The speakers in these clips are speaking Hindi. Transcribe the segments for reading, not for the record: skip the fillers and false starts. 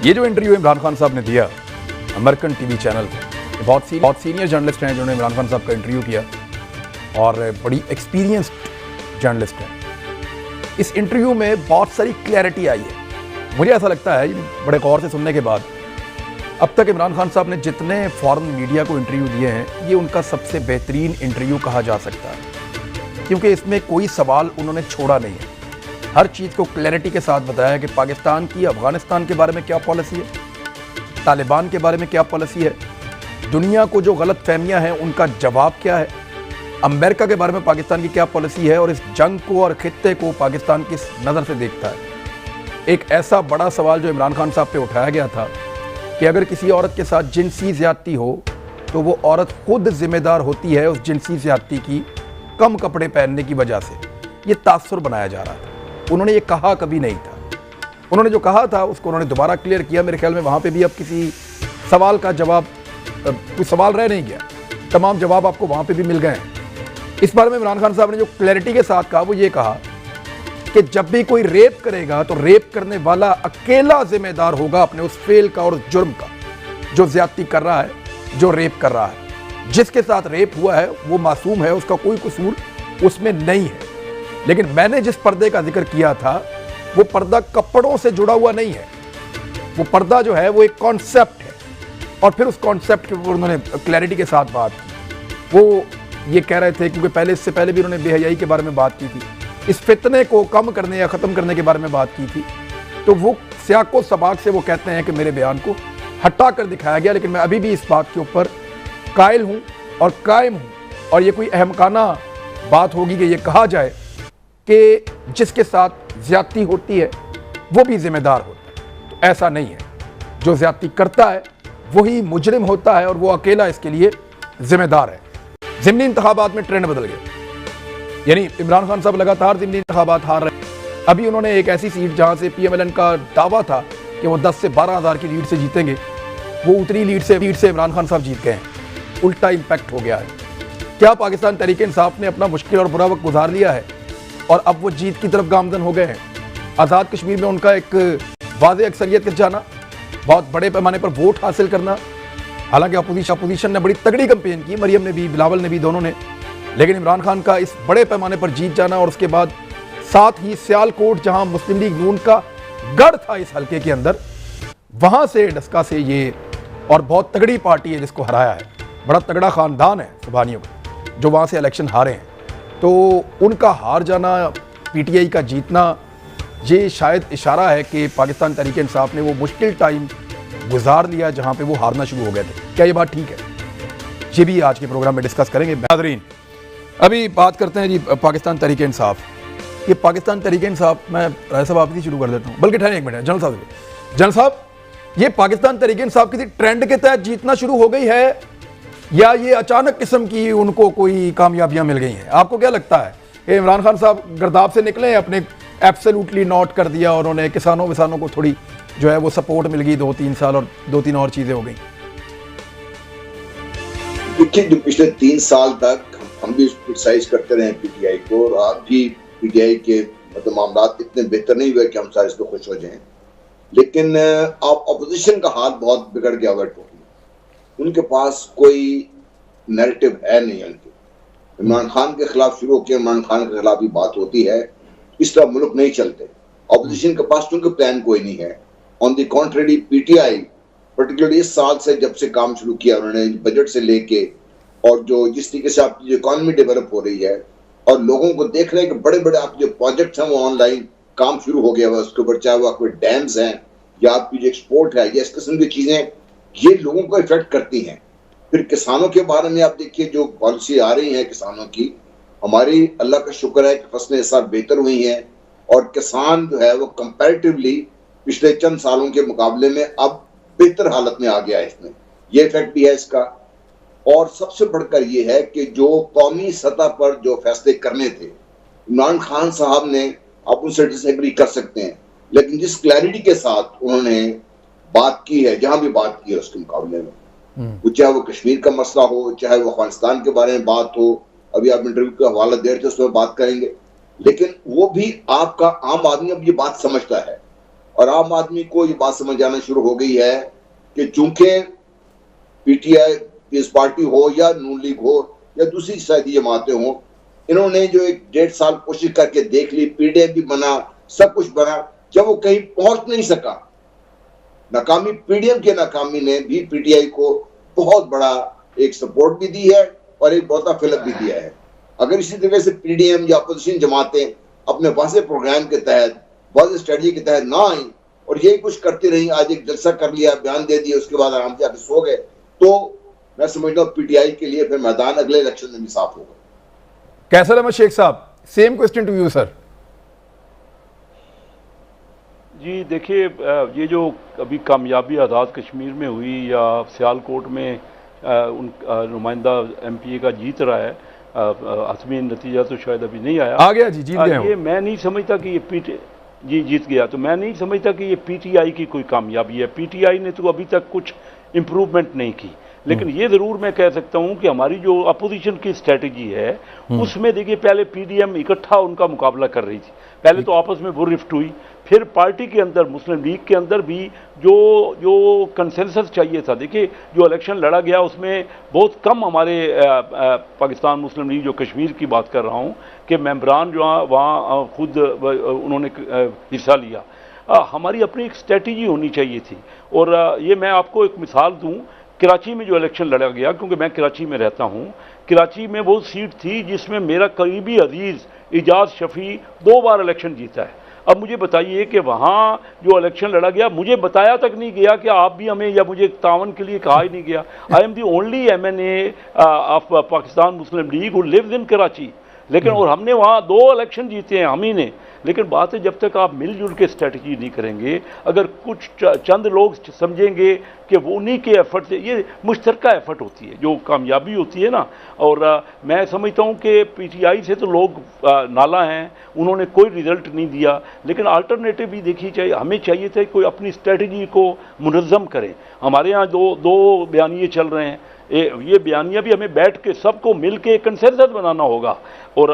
ये जो इंटरव्यू इमरान खान साहब ने दिया अमेरिकन टीवी चैनल पे, बहुत सीनियर जर्नलिस्ट हैं जिन्होंने इमरान खान साहब का इंटरव्यू किया और बड़ी एक्सपीरियंस्ड जर्नलिस्ट हैं। इस इंटरव्यू में बहुत सारी क्लैरिटी आई है। मुझे ऐसा लगता है बड़े गौर से सुनने के बाद, अब तक इमरान खान साहब ने जितने फॉरेन मीडिया को इंटरव्यू दिए हैं, ये उनका सबसे बेहतरीन इंटरव्यू कहा जा सकता है, क्योंकि इसमें कोई सवाल उन्होंने छोड़ा नहीं है। हर चीज़ को क्लैरिटी के साथ बताया कि पाकिस्तान की अफ़गानिस्तान के बारे में क्या पॉलिसी है, तालिबान के बारे में क्या पॉलिसी है, दुनिया को जो गलत फहमियाँ हैं उनका जवाब क्या है, अमेरिका के बारे में पाकिस्तान की क्या पॉलिसी है और इस जंग को और खित्ते को पाकिस्तान किस नज़र से देखता है। एक ऐसा बड़ा सवाल जो इमरान खान साहब पे उठाया गया था कि अगर किसी औरत के साथ जिनसी ज़्यादती हो तो वो औरत खुद जिम्मेदार होती है उस जिनसी ज़्यादती की कम कपड़े पहनने की वजह से। ये तासुर बनाया जा रहा था। उन्होंने ये कहा कभी नहीं था। उन्होंने जो कहा था उसको उन्होंने दोबारा क्लियर किया। मेरे ख्याल में वहाँ पे भी अब किसी सवाल का जवाब, कोई सवाल रह नहीं गया, तमाम जवाब आपको वहाँ पे भी मिल गए हैं। इस बारे में इमरान खान साहब ने जो क्लैरिटी के साथ कहा वो ये कहा कि जब भी कोई रेप करेगा तो रेप करने वाला अकेला जिम्मेदार होगा अपने उस फेल का और उस जुर्म का, जो ज्यादती कर रहा है, जो रेप कर रहा है। जिसके साथ रेप हुआ है वो मासूम है, उसका कोई कसूर उसमें नहीं है। लेकिन मैंने जिस पर्दे का जिक्र किया था वो पर्दा कपड़ों से जुड़ा हुआ नहीं है। वो पर्दा जो है वो एक कॉन्सेप्ट है और फिर उस कॉन्सेप्ट के ऊपर उन्होंने क्लैरिटी के साथ बात की। वो ये कह रहे थे, क्योंकि इससे पहले भी उन्होंने बेहयाई के बारे में बात की थी, इस फितने को कम करने या ख़त्म करने के बारे में बात की थी। तो वो सियाको सबाक से वो कहते हैं कि मेरे बयान को हटा कर दिखाया गया, लेकिन मैं अभी भी इस बात के ऊपर कायल हूँ और कायम हूँ। और ये कोई अहमकाना बात होगी कि ये कहा जाए कि जिसके साथ ज़्यादती होती है वो भी जिम्मेदार होता है। तो ऐसा नहीं है। जो ज़्यादती करता है वही मुजरिम होता है और वो अकेला इसके लिए जिम्मेदार है। ज़िमनी इंतखाबात में ट्रेंड बदल गया, यानी इमरान खान साहब लगातार ज़िमनी इंतखाबात हार रहे हैं। अभी उन्होंने एक ऐसी सीट जहां से PMLN का दावा था कि वो 10 से 12 हज़ार की लीड से जीतेंगे, वो उतनी लीड से इमरान खान साहब जीत गए हैं। उल्टा इम्पैक्ट हो गया है। क्या पाकिस्तान तहरीक इंसाफ ने अपना मुश्किल और बुरा वक्त गुजार लिया है और अब वो जीत की तरफ गामजन हो गए हैं? आज़ाद कश्मीर में उनका एक वाज़ेह अक्सरियत के जाना, बहुत बड़े पैमाने पर वोट हासिल करना, हालांकि अपोजिशन ने बड़ी तगड़ी कैंपेन की, मरियम ने भी, बिलावल ने भी, दोनों ने, लेकिन इमरान खान का इस बड़े पैमाने पर जीत जाना और उसके बाद साथ ही सियालकोट जहां मुस्लिम लीग नून का गढ़ था इस हल्के के अंदर, वहां से डस्का से ये, और बहुत तगड़ी पार्टी है जिसको हराया है, बड़ा तगड़ा खानदान है सुबहानियों का जो वहां से इलेक्शन हारे हैं। तो उनका हार जाना, PTI का जीतना, ये शायद इशारा है कि पाकिस्तान तहरीक इंसाफ ने वो मुश्किल टाइम गुजार लिया जहां पे वो हारना शुरू हो गए थे। क्या ये बात ठीक है? ये भी आज के प्रोग्राम में डिस्कस करेंगे। नाज़रीन, अभी बात करते हैं जी पाकिस्तान तहरीक इंसाफ। ये पाकिस्तान तहरीक इंसाफ, मैं राय साहब आप ही शुरू कर देता हूँ, बल्कि ठहरें एक मिनट, जनरल साहब, ये पाकिस्तान तहरीक इंसाफ किसी ट्रेंड के तहत जीतना शुरू हो गई है या ये अचानक किस्म की उनको कोई कामयाबियां मिल गई हैं? आपको क्या लगता है कि इमरान खान साहब गर्दाब से निकले, अपने एब्सोल्युटली नॉट कर दिया और उन्होंने किसानों को थोड़ी जो है वो सपोर्ट मिल गई 2-3 साल और 2-3 और चीजें हो गई? देखिए, जो पिछले 3 साल तक हम भी क्रिटिसाइज करते रहे PTI को, और आप भी PTI के मतलब मामला इतने बेहतर नहीं हुए कि हम सारे इस पर खुश हो जाएं, लेकिन आप अपोजिशन का हाल बहुत बिगड़ गया हुआ टोटली। उनके पास कोई नैरेटिव है नहीं। उनके इमरान खान के खिलाफ शुरू होकर इमरान खान के खिलाफ ही बात होती है, इस तरह मुल्क नहीं चलते। अपोजिशन के पास चूंकि प्लान कोई नहीं है। On the contrary, PTI particularly इस साल से जब से काम शुरू किया उन्होंने, बजट से लेके और जो जिस तरीके से आपकी जो इकॉनमी डेवलप हो रही है और लोगों को देख रहे हैं कि बड़े बड़े आपके जो प्रोजेक्ट्स हैं वो ऑनलाइन काम शुरू हो गया हुआ उसके ऊपर, चाहे वो आपके डैम्स हैं या आपकी जो एक्सपोर्ट है, या इस किस्म की चीजें, ये लोगों को इफेक्ट करती हैं। फिर किसानों के बारे में आप देखिए, जो पॉलिसी आ रही है किसानों की, हमारी अल्लाह का शुक्र है कि फसलें इस साल बेहतर हुई हैं और किसान जो है वो कंपैरेटिवली पिछले चंद सालों के मुकाबले में अब बेहतर हालत में आ गया है। इसमें ये इफेक्ट भी है इसका। और सबसे बढ़कर ये है कि जो कौमी सतह पर जो फैसले करने थे, इमरान खान साहब ने, आप उनसे डिसएग्री कर सकते हैं, लेकिन जिस क्लैरिटी के साथ उन्होंने बात की है, जहां भी बात की है उसके मुकाबले में, वो चाहे वो कश्मीर का मसला हो, चाहे वो अफगानिस्तान के बारे में बात हो, अभी आप इंटरव्यू का हवाला दे रहे थे उस पर बात करेंगे, लेकिन वो भी आपका आम आदमी अब ये बात समझता है और आम आदमी को ये बात समझ आना शुरू हो गई है कि चूंकि पीटीआई पीस पार्टी हो या नून लीग हो या दूसरी शायद जमातें हो, इन्होंने जो एक 1.5 साल कोशिश करके देख ली, पीडीएफ भी बना, सब कुछ बना, जब वो कहीं पहुंच नहीं सका, नाकामी पीडीएम की नाकामी ने भी पीटीआई को बहुत बड़ा एक सपोर्ट भी दी है और एक बहुत फिलअप भी दिया है। अगर इसी तरह से पीडीएम या अपोजिशन जमातें अपने वाज़े प्रोग्राम के तहत, वाज़े स्ट्रेटजी के तहत ना आई और यही कुछ करती रही, आज एक जलसा कर लिया, बयान दे दिया, उसके बाद आराम से आके सो गए, तो मैं समझता हूँ पीटीआई के लिए फिर मैदान अगले इलेक्शन में भी साफ होगा। कैसर Ahmed Sheikh sahab, same question to you sir. जी देखिए, ये जो अभी कामयाबी आज़ाद कश्मीर में हुई या सियालकोट में उन नुमाइंदा एमपीए का जीत रहा है, हतमी नतीजा तो शायद अभी नहीं आया, आ गया जी, जीत गए। ये मैं नहीं समझता कि ये जीत गया, तो मैं नहीं समझता कि ये पीटीआई की कोई कामयाबी है। पीटीआई ने तो अभी तक कुछ इम्प्रूवमेंट नहीं की, लेकिन ये जरूर मैं कह सकता हूं कि हमारी जो अपोजिशन की स्ट्रेटजी है उसमें देखिए, पहले पीडीएम इकट्ठा उनका मुकाबला कर रही थी, पहले तो आपस में वो रिफ्ट हुई, फिर पार्टी के अंदर मुस्लिम लीग के अंदर भी जो कंसेंसस चाहिए था, देखिए जो इलेक्शन लड़ा गया उसमें बहुत कम हमारे पाकिस्तान मुस्लिम लीग, जो कश्मीर की बात कर रहा हूँ, कि मेंबरान जो वहाँ खुद उन्होंने हिस्सा लिया। हमारी अपनी एक स्ट्रेटजी होनी चाहिए थी। और ये मैं आपको एक मिसाल दूँ, कराची में जो इलेक्शन लड़ा गया, क्योंकि मैं कराची में रहता हूँ, कराची में वो सीट थी जिसमें मेरा करीबी अजीज़ इजाज़ शफ़ी 2 बार इलेक्शन जीता है। अब मुझे बताइए कि वहाँ जो इलेक्शन लड़ा गया, मुझे बताया तक नहीं गया कि आप भी हमें, या मुझे तावन के लिए कहा ही नहीं गया। I am the only MNA of Pakistan Muslim League who lives in Karachi, लेकिन और हमने वहाँ 2 इलेक्शन जीते हैं हम ही ने। लेकिन बात है, जब तक आप मिलजुल के स्ट्रेटजी नहीं करेंगे, अगर कुछ चंद लोग समझेंगे कि वो उन्हीं के एफर्ट से, ये मुश्तरका एफर्ट होती है जो कामयाबी होती है ना। और मैं समझता हूँ कि पीटीआई से तो लोग नाला हैं, उन्होंने कोई रिजल्ट नहीं दिया, लेकिन अल्टरनेटिव भी देखी चाहिए, हमें चाहिए था कोई अपनी स्ट्रेटजी को मुनज़्ज़म करें। हमारे यहाँ दो बयानिए चल रहे हैं, ये बयानिया भी हमें बैठ के सबको मिल के कंसेंसस बनाना होगा और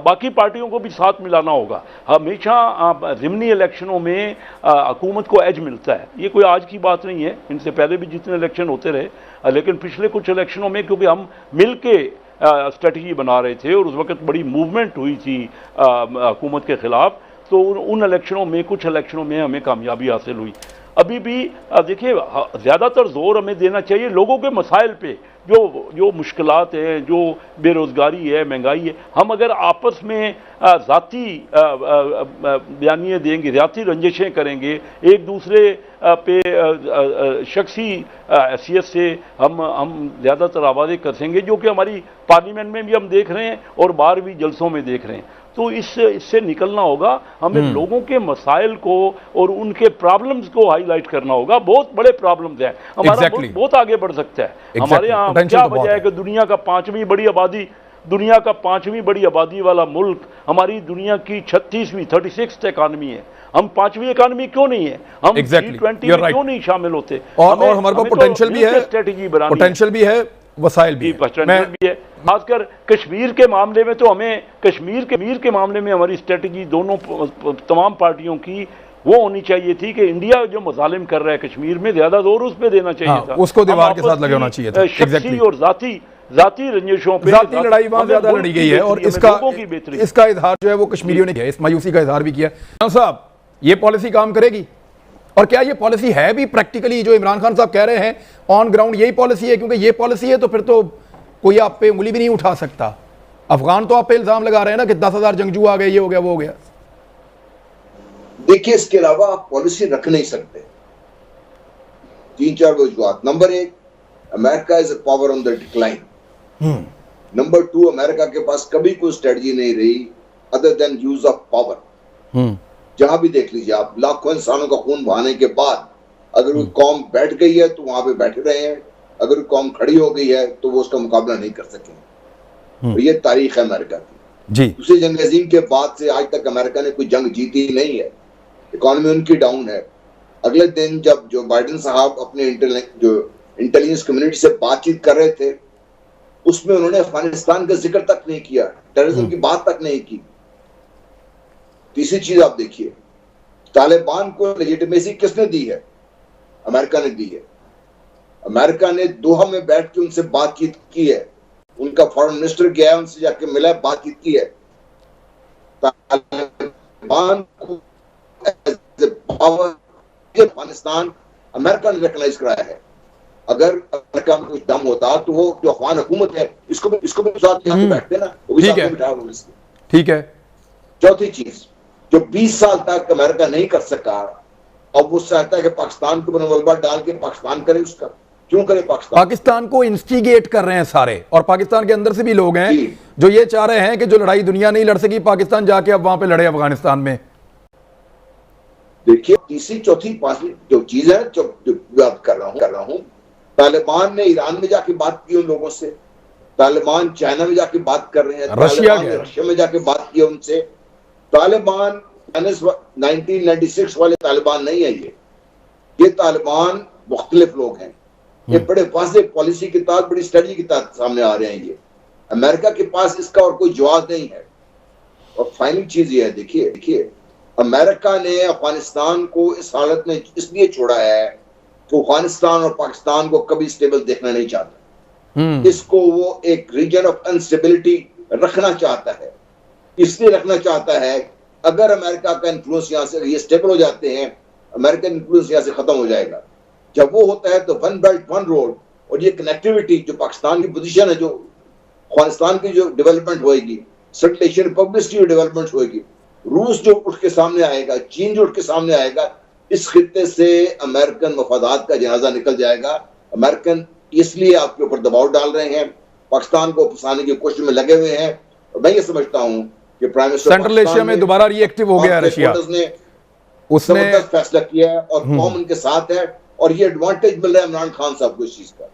बाकी पार्टियों को भी साथ मिलाना होगा। हमेशा ज़िमनी इलेक्शनों में हुकूमत को एज मिलता है, ये कोई आज की बात नहीं है, इनसे पहले भी जितने इलेक्शन होते रहे, लेकिन पिछले कुछ इलेक्शनों में क्योंकि हम मिल के स्ट्रेटजी बना रहे थे और उस वक्त बड़ी मूवमेंट हुई थी हुकूमत के ख़िलाफ़, तो उन इलेक्शनों में, कुछ इलेक्शनों में हमें कामयाबी हासिल हुई। अभी भी देखिए, ज़्यादातर जोर हमें देना चाहिए लोगों के मसाइल पे, जो मुश्किलात हैं, जो बेरोज़गारी है, महंगाई है। हम अगर आपस में ज़ाती बयानिए देंगे, ज़ाती रंजिशें करेंगे, एक दूसरे पे शख्सी हैसियत से हम ज़्यादातर आवाज़ें कसेंगे, जो कि हमारी पार्लियामेंट में भी हम देख रहे हैं और बाहर भी जलसों में देख रहे हैं। तो इससे निकलना होगा, हमें लोगों के मसाइल को और उनके प्रॉब्लम्स को हाईलाइट करना होगा। बहुत बड़े प्रॉब्लम्स हैं, हमारा बहुत आगे बढ़ सकता है। हमारे यहाँ क्या वजह है कि दुनिया का 5वीं बड़ी आबादी वाला मुल्क, हमारी दुनिया की 36वीं इकानमी है, हम 5वीं इकानमी क्यों नहीं है? हम G20 में क्यों नहीं शामिल होते? और हमारे पास पोटेंशियल भी है, स्ट्रेटजी बनानी, पोटेंशियल भी है, वसाइल भी है। खासकर कश्मीर के मामले में तो हमें कश्मीर के मामले में हमारी स्ट्रेटजी दोनों तमाम पार्टियों की वो होनी चाहिए थी कि इंडिया जो मजालिम कर रहा है कश्मीर में, ज्यादा जोर उस पर देना चाहिए था, उसको दीवार के साथ लगे होना चाहिए था। शख्सी और जाती रंजिशों पे जाती लड़ाई वहां ज्यादा लड़ी गई है और इसका इजहार जो है वो कश्मीरियों ने किया, इस मायूसी का इजहार भी किया। साहब, ये पॉलिसी काम करेगी? और क्या ये पॉलिसी है भी प्रैक्टिकली, जो इमरान खान साहब कह रहे हैं ऑन ग्राउंड यही पॉलिसी है? क्योंकि ये पॉलिसी है तो फिर तो कोई आप पे उंगली भी नहीं उठा सकता। अफगान तो आप पे इल्जाम लगा रहे हैं ना कि 10,000 जंगजू आ गए, ये हो गया, वो हो गया। देखिए, इसके अलावा आप पॉलिसी रख नहीं सकते। 3-4 वजूहात। Number 1, America is a power on the decline. Number 2, America के पास कभी कोई स्ट्रेटजी नहीं रही other than use of power. जहां भी देख लीजिए आप, लाखों इंसानों का खून बहाने के बाद अगर वो कौम बैठ गई है तो वहां पे बैठे रहे हैं, अगर कौम खड़ी हो गई है तो वो उसका मुकाबला नहीं कर सके। तो ये तारीख है अमेरिका की जी। दूसरी जंग अजीम के बाद से आज तक अमेरिका ने कोई जंग जीती नहीं है, इकॉनमी उनकी डाउन है। अगले दिन जब जो बाइडेन साहब अपने इंटेलिजेंस कम्युनिटी से बातचीत कर रहे थे, उसमें उन्होंने अफगानिस्तान का जिक्र तक नहीं किया, टेररिज्म की बात तक नहीं की। तीसरी चीज आप देखिए, तालिबान को लेजिटिमेसी किसने दी है? अमेरिका ने दी है। अमेरिका ने दोहा में बैठ के उनसे बातचीत की है, उनका फॉरेन मिनिस्टर गया है, उनसे जाके मिला, बातचीत की है। तालिबान को अफगानिस्तान अमेरिका ने रिकॉग्नाइज कराया है। अगर अमेरिका में कुछ दम होता तो वो जो अफगान हुकूमत है इसको भी साथ यहाँ पे बैठते ना, वो भी साथ में बिठाया होगा इसको। ठीक है। चौथी चीज जो 20 साल तक अमेरिका नहीं कर सका, अब वो चाहता है कि पाकिस्तान को मलबा डाल के पाकिस्तान करे उसका। क्यों करे पाकिस्तान को इंस्टिगेट कर रहे हैं सारे, और पाकिस्तान के अंदर से भी लोग हैं जो ये चाह रहे हैं कि जो लड़ाई दुनिया नहीं लड़ सकी, पाकिस्तान जाके अब वहां पे लड़े अफगानिस्तान में। देखिए तीसरी चौथी पांचवी जो चीज है जो बात कर रहा हूं, तालिबान ने ईरान में जाके बात की उन लोगों से, तालिबान चाइना में जाके बात कर रहे हैं, रशिया में जाके बात की उनसे। तालिबान 1996 वाले तालिबान नहीं है, ये तालिबान मुख्तलिफ लोग हैं। ये बड़े वाज़ेह पॉलिसी के तहत, बड़ी स्ट्रेटजी के तहत सामने आ रहे हैं। ये अमेरिका के पास इसका और कोई जवाब नहीं है। और फाइनल चीज ये है, देखिए अमेरिका ने अफगानिस्तान को इस हालत में इसलिए छोड़ा है कि अफगानिस्तान और पाकिस्तान को कभी स्टेबल देखना नहीं चाहता। इसको वो एक रीजन ऑफ अनस्टेबिलिटी रखना चाहता है। इसलिए रखना चाहता है अगर अमेरिका का इन्फ्लुएंस यहाँ से, ये स्टेबल हो जाते हैं, अमेरिकन इन्फ्लुएंस यहाँ से खत्म हो जाएगा। जब वो होता है तो वन बेल्ट वन रोड और ये कनेक्टिविटी जो पाकिस्तान की पोजीशन है, जो अफगानिस्तान की जो डेवलपमेंट होएगी, सेंट्रल एशियन रिपब्लिक की डेवलपमेंट होएगी, रूस जो उठ के सामने आएगा, चीन जो उठ के सामने आएगा, इस खित्ते से अमेरिकन मफादात का जनाजा निकल जाएगा। अमेरिकन इसलिए आपके ऊपर दबाव डाल रहे हैं, पाकिस्तान को फंसाने की कोशिश में लगे हुए हैं। और मैं ये समझता हूं कि प्राइम मिनिस्टर सेंट्रल एशिया में दोबारा रिएक्टिव हो गया रशिया ने, उसने फैसला किया है और कौम उनके साथ है, और ये एडवांटेज मिल रहा है इमरान खान साहब को इस चीज का।